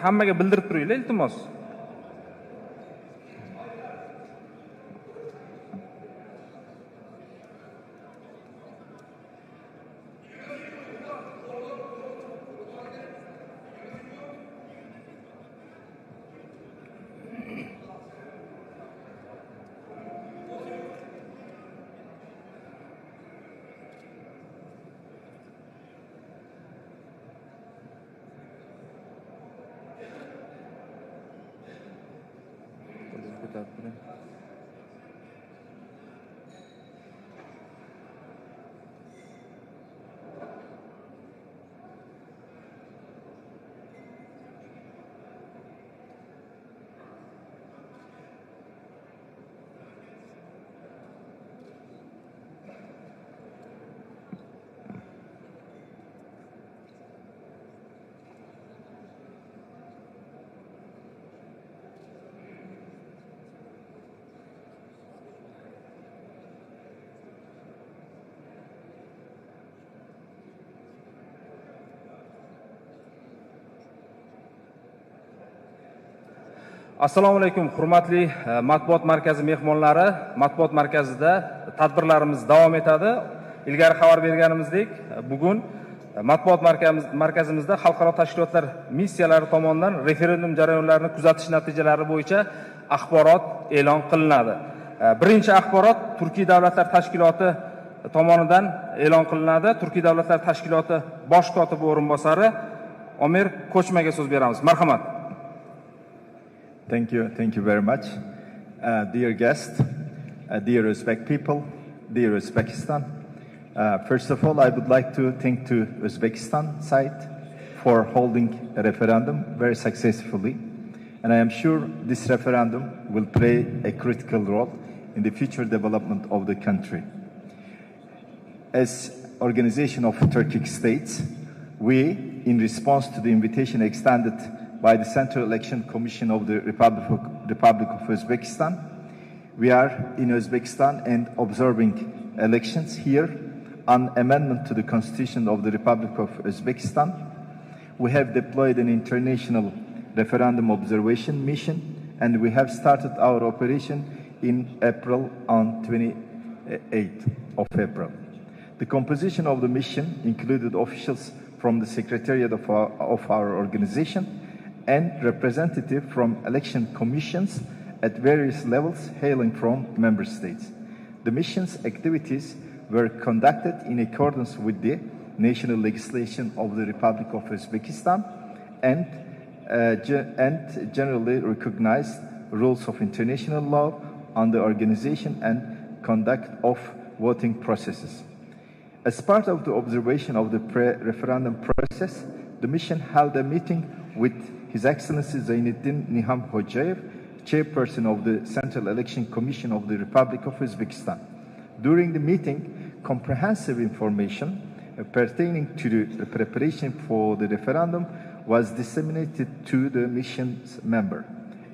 hammaga bildirib turinglar, iltimos. Assalomu alaykum, hurmatli matbuot markazi mehmonlari. Matbuot markazida tadbirlarimiz davom etadi. Ilgari xabar berganimizdek, bugun matbuot markazimizda xalqaro tashkilotlar missiyalari tomonidan referendum jarayonlarini kuzatish natijalari bo'yicha axborot e'lon qilinadi. Birinchi axborot Turkiy davlatlar tashkiloti tomonidan e'lon qilinadi. Turkiy davlatlar tashkiloti bosh kotibi o'rinbosari O.Kochamaga so'z beramiz. Marhamat. Thank you very much. Dear guests, dear Uzbek people, dear Uzbekistan. First of all, I would like to thank to Uzbekistan side for holding a referendum very successfully. And I am sure this referendum will play a critical role in the future development of the country. As Organization of Turkic States, we, in response to the invitation extended by the Central Election Commission of the Republic of Uzbekistan. We are in Uzbekistan and observing elections here on amendment to the Constitution of the Republic of Uzbekistan. We have deployed an international referendum observation mission, and we have started our operation in April on 28th of April. The composition of the mission included officials from the Secretariat of our organization and representative from election commissions at various levels hailing from member states. The mission's activities were conducted in accordance with the national legislation of the Republic of Uzbekistan and generally recognized rules of international law on the organization and conduct of voting processes. As part of the observation of the pre-referendum process, the mission held a meeting with His Excellency Zainuddin Niham Hojayev, chairperson of the Central Election Commission of the Republic of Uzbekistan. During the meeting, comprehensive information pertaining to the preparation for the referendum was disseminated to the mission's member,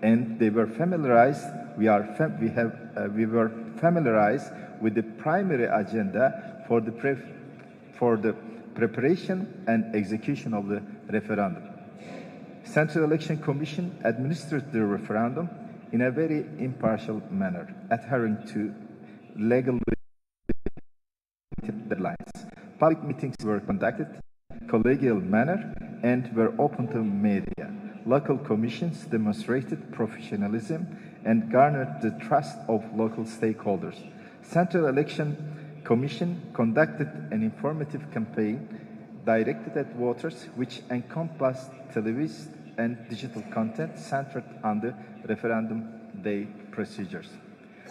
and they were familiarized. We were familiarized with the primary agenda for the preparation and execution of the referendum. Central Election Commission administered the referendum in a very impartial manner, adhering to legal deadlines. Public meetings were conducted in a collegial manner and were open to media. Local commissions demonstrated professionalism and garnered the trust of local stakeholders. Central Election Commission conducted an informative campaign directed at voters which encompassed television and digital content centered on the referendum day procedures.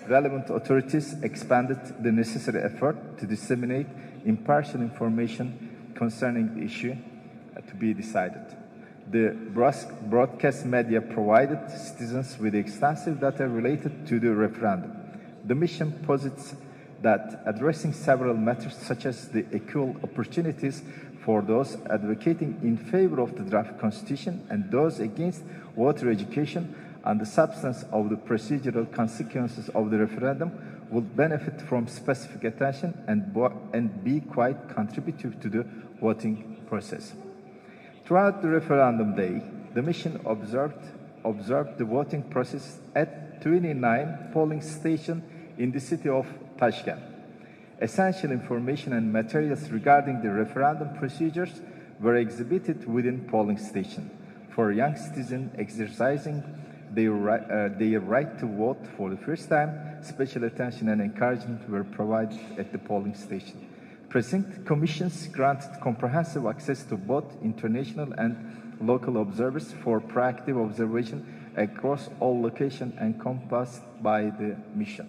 Relevant authorities expanded the necessary effort to disseminate impartial information concerning the issue to be decided. The broadcast media provided citizens with extensive data related to the referendum. The mission posits that addressing several matters such as the equal opportunities for those advocating in favor of the draft constitution and those against voter education and the substance of the procedural consequences of the referendum will benefit from specific attention and be quite contributive to the voting process. Throughout the referendum day, The mission observed the voting process at 29 polling stations in the city of Tashkent. Essential information and materials regarding the referendum procedures were exhibited within polling station. For young citizens exercising their right to vote for the first time, special attention and encouragement were provided at the polling station. Precinct commissions granted comprehensive access to both international and local observers for proactive observation across all locations encompassed by the mission.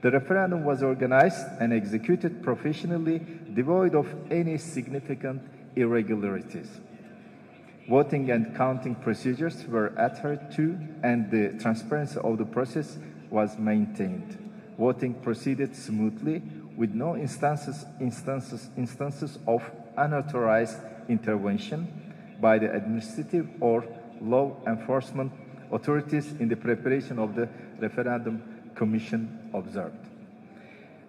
The referendum was organized and executed professionally, devoid of any significant irregularities. Voting and counting procedures were adhered to, and the transparency of the process was maintained. Voting proceeded smoothly, with no instances of unauthorized intervention by the administrative or law enforcement authorities in the preparation of the referendum commission observed.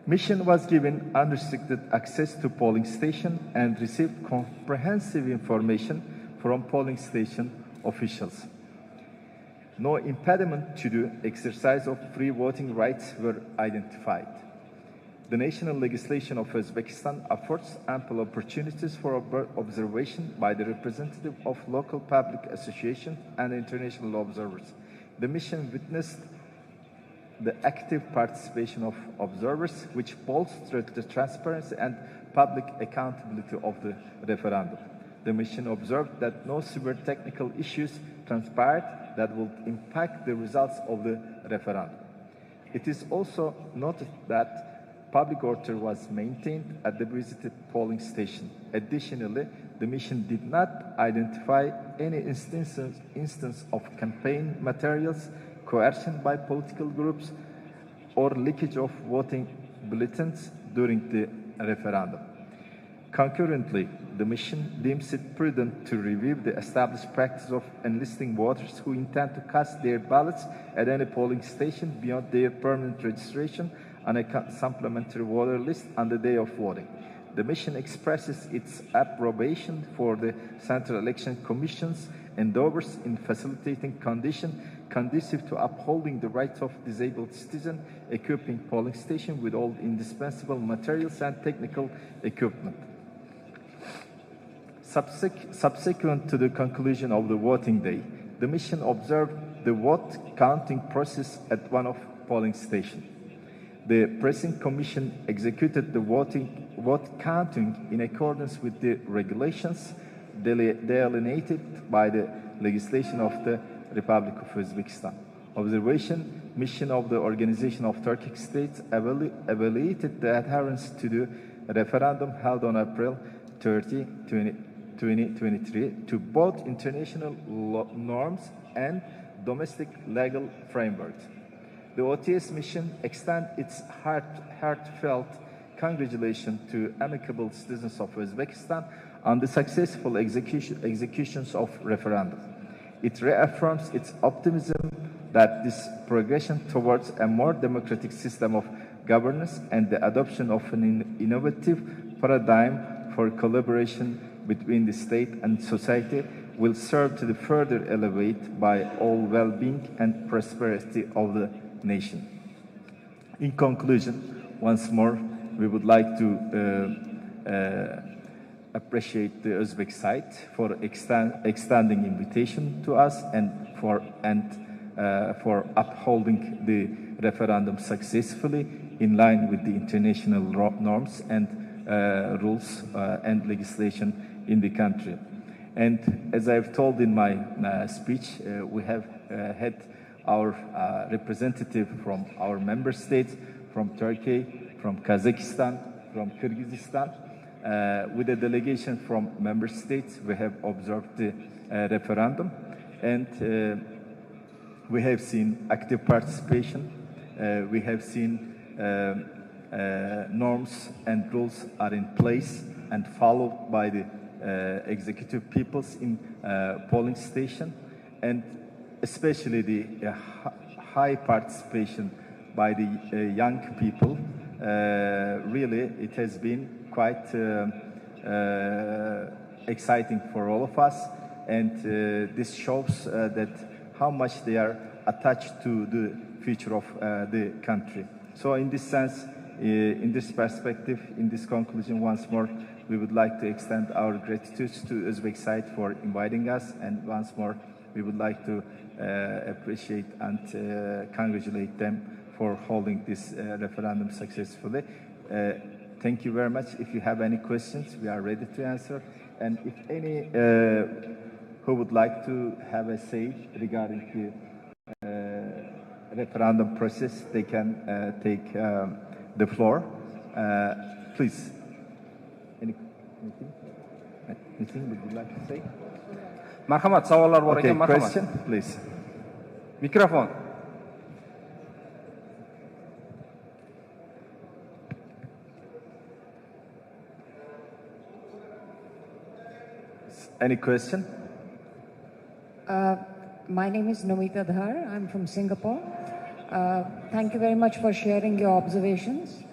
Mission was given unrestricted access to polling station and received comprehensive information from polling station officials. No impediment to the exercise of free voting rights were identified. The national legislation of Uzbekistan affords ample opportunities for observation by the representative of local public associations and international observers. The mission witnessed the active participation of observers, which bolstered the transparency and public accountability of the referendum. The mission observed that no severe technical issues transpired that would impact the results of the referendum. It is also noted that public order was maintained at the visited polling station. Additionally, the mission did not identify any instance of campaign materials, coercion by political groups, or leakage of voting bulletins during the referendum. Concurrently, the mission deems it prudent to review the established practice of enlisting voters who intend to cast their ballots at any polling station beyond their permanent registration on a supplementary voter list on the day of voting. The mission expresses its approbation for the Central Election Commission's endeavors in facilitating conditions conducive to upholding the rights of disabled citizens, equipping polling stations with all indispensable materials and technical equipment. Subsequent to the conclusion of the voting day, the mission observed the vote counting process at one of polling stations. The Precinct Commission executed the vote counting in accordance with the regulations delineated by the legislation of the Republic of Uzbekistan. Observation mission of the Organization of Turkic States evaluated the adherence to the referendum held on April 30, 2023 to both international norms and domestic legal frameworks. The OTS mission extends its heartfelt congratulations to amicable citizens of Uzbekistan on the successful executions of referendum. It reaffirms its optimism that this progression towards a more democratic system of governance and the adoption of an innovative paradigm for collaboration between the state and society will serve to further elevate by all well-being and prosperity of the nation. In conclusion, once more, we would like to appreciate the Uzbek side for extending invitation to us and for upholding the referendum successfully in line with the international norms and rules and legislation in the country. And as I've told in my speech, we have had our representative from our member states, from Turkey, from Kazakhstan, from Kyrgyzstan. With a delegation from member states, we have observed the referendum, and we have seen active participation. We have seen norms and rules are in place and followed by the executive peoples in polling station, and especially the high participation by the young people. Really, it has been quite exciting for all of us, and this shows that how much they are attached to the future of the country. So in this sense, in this perspective, in this conclusion, once more, we would like to extend our gratitude to Uzbek side for inviting us, and once more, we would like to appreciate and congratulate them for holding this referendum successfully. Thank you very much. If you have any questions, we are ready to answer. And if any who would like to have a say regarding the referendum process, they can take the floor. Please. Anything would you like to say? Marhamat, savollar bor Okay, ekan, marhamat. question, please. Mikrofon. Any question? My name is Nomita Dhar. I'm from Singapore. Thank you very much for sharing your observations.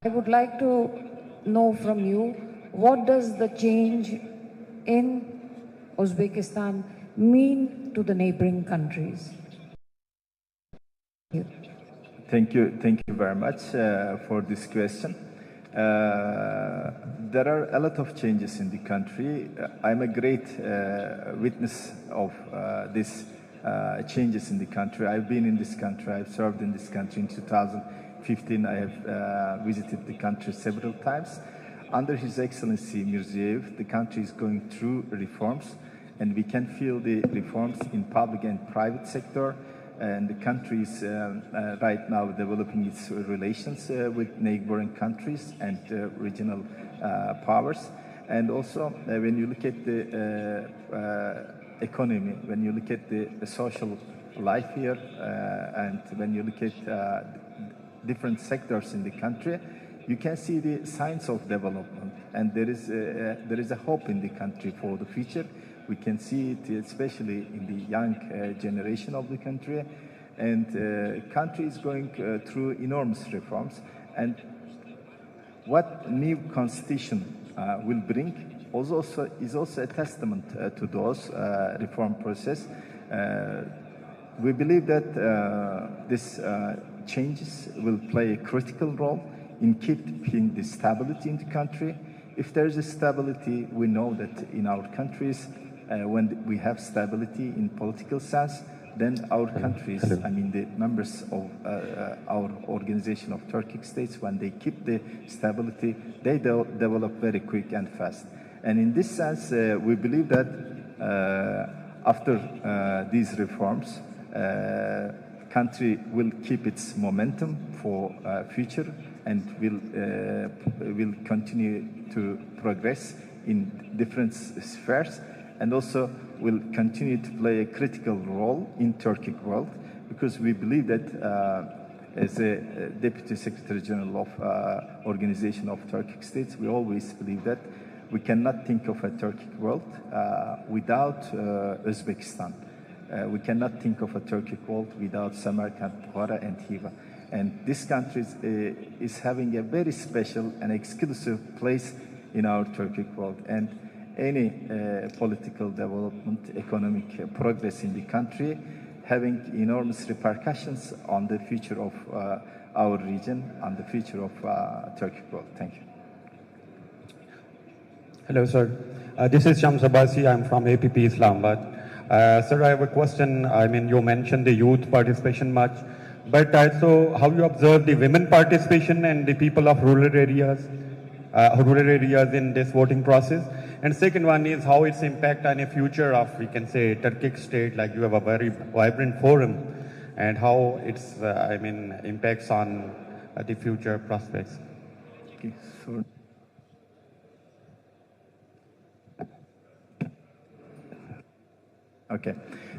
I would like to know from you, what does the change in Uzbekistan mean to the neighboring countries? Thank you very much for this question. There are a lot of changes in the country. I'm a great witness of these changes in the country. I've been in this country, I've served in this country. In 2015, I have visited the country several times. Under His Excellency Mirziyoyev, the country is going through reforms, and we can feel the reforms in public and private sector. And the country is right now developing its relations with neighboring countries and regional powers. And also, when you look at the economy, when you look at the social life here, and when you look at different sectors in the country, you can see the signs of development. And there is a hope in the country for the future. We can see it especially in the young generation of the country. And country is going through enormous reforms. And what new constitution will bring is also a testament to those reform process. We believe that these changes will play a critical role in keeping the stability in the country. If there is a stability, we know that in our countries, when we have stability in political sense, then our countries, I mean the members of our organization of Turkic states, when they keep the stability, they develop very quick and fast. And in this sense, we believe that after these reforms, country will keep its momentum for future and will continue to progress in different spheres, and also will continue to play a critical role in Turkic world, because we believe that as a Deputy Secretary General of Organization of Turkic States, we always believe that we cannot think of a Turkic world without Uzbekistan. We cannot think of a Turkic world without Samarkand, Bukhara, and Hiva. And this country is having a very special and exclusive place in our Turkic world. And any political development, economic progress in the country, having enormous repercussions on the future of our region, on the future of Turkic world. Thank you. Hello, sir. This is Shams Abbasi. I'm from APP Islamabad. Sir, I have a question. I mean, you mentioned the youth participation much, but also how you observe the women participation and the people of rural areas in this voting process. And second one is how its impact on a future of, we can say, Turkic state, like you have a very vibrant forum, and how its, impacts on the future prospects. Okay, so okay,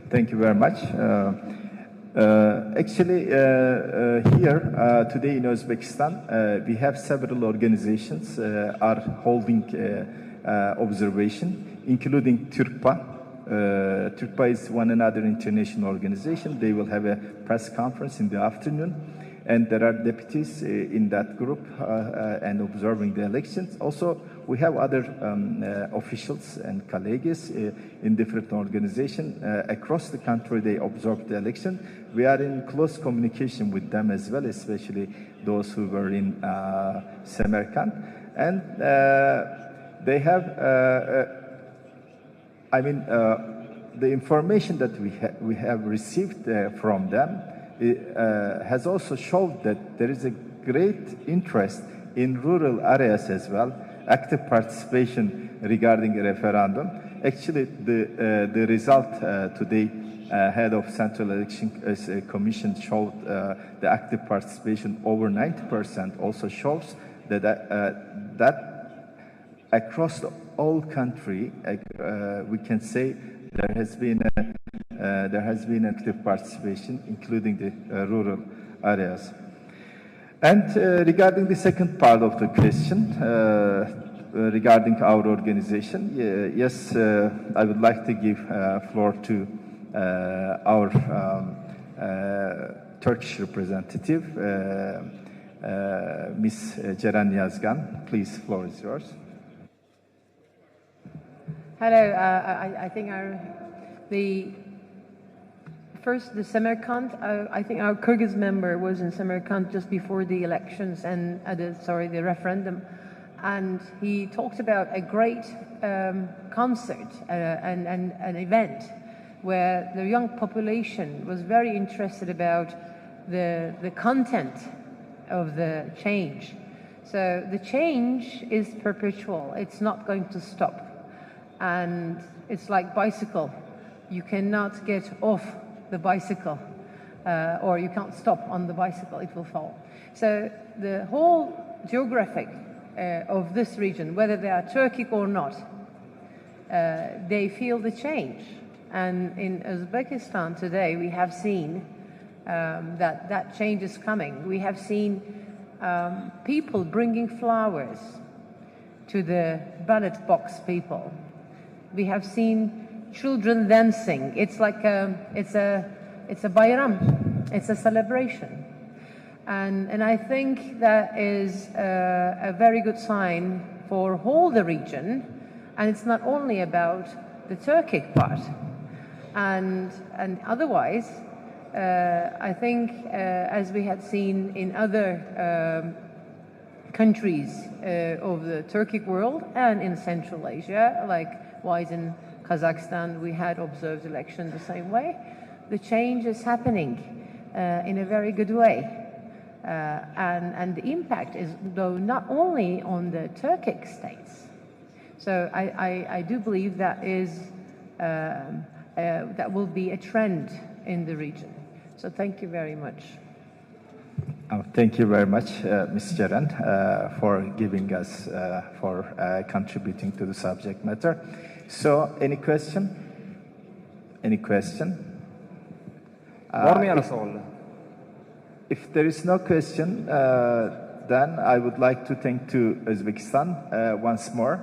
thank you very much. Actually, here today in Uzbekistan, we have several organizations are holding observation, including TÜRKPA. TÜRKPA is one another international organization. They will have a press conference in the afternoon. and there are deputies in that group and observing the elections. Also, we have other officials and colleagues in different organizations across the country. They observe the election. We are in close communication with them as well, especially those who were in Samarkand. And they have, the information that we have received from them has also showed that there is a great interest in rural areas as well, active participation regarding a referendum. Actually, the result today, head of Central Election Commission showed the active participation over 90%, also shows that that across the whole country, we can say there has been active participation, including the rural areas. And regarding the second part of the question, regarding our organization, yes, I would like to give floor to our Turkish representative, Ms. Ceren Yazgan. Please, floor is yours. Hello, I think the Samarkand, I think our Kyrgyz member was in Samarkand just before the elections and the referendum, and he talked about a great concert and an event where the young population was very interested about the content of the change. So the change is perpetual. It's not going to stop. And it's like bicycle. You cannot get off the bicycle or you can't stop on the bicycle, it will fall. So the whole geographic of this region, whether they are Turkic or not, they feel the change. And in Uzbekistan today, we have seen that change is coming. We have seen people bringing flowers to the ballot box people. We have seen children dancing. It's like it's a bayram. It's a celebration, and I think that is a very good sign for all the region. And it's not only about the Turkic part, and otherwise, I think as we had seen in other countries of the Turkic world and in Central Asia, likewise in Kazakhstan, we had observed election the same way. The change is happening in a very good way. And the impact is, though, not only on the Turkic states. So I do believe that that will be a trend in the region. So thank you very much. Thank you very much, Ms. Ceren, for giving us, for contributing to the subject matter. So, any question? Any question? If there is no question, then I would like to thank to Uzbekistan once more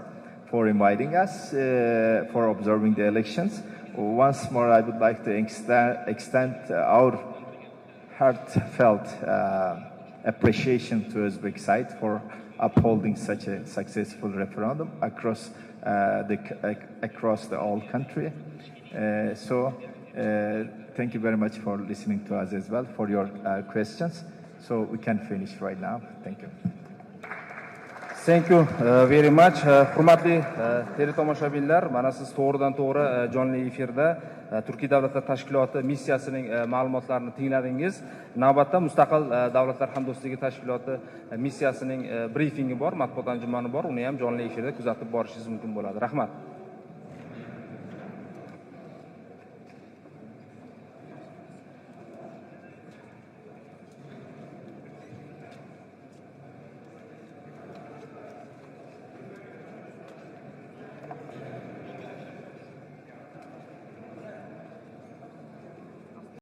for inviting us, for observing the elections. Once more, I would like to extend our heartfelt appreciation to Uzbek side for upholding such a successful referendum across the whole country. Thank you very much for listening to us as well, for your questions. So we can finish right now. Thank you. Thank you very much. Hurmatli teletomoshabinlar, mana siz to'g'ridan-to'g'ri jonli efirda Turkiy davlatlar tashkiloti missiyasining ma'lumotlarini tingladingiz. Navbatda Mustaqil davlatlar hamdo'stligi tashkiloti missiyasining brifingi bor, matbuot anjumani bor. Uni ham jonli efirda kuzatib borishingiz mumkin bo'ladi. Rahmat.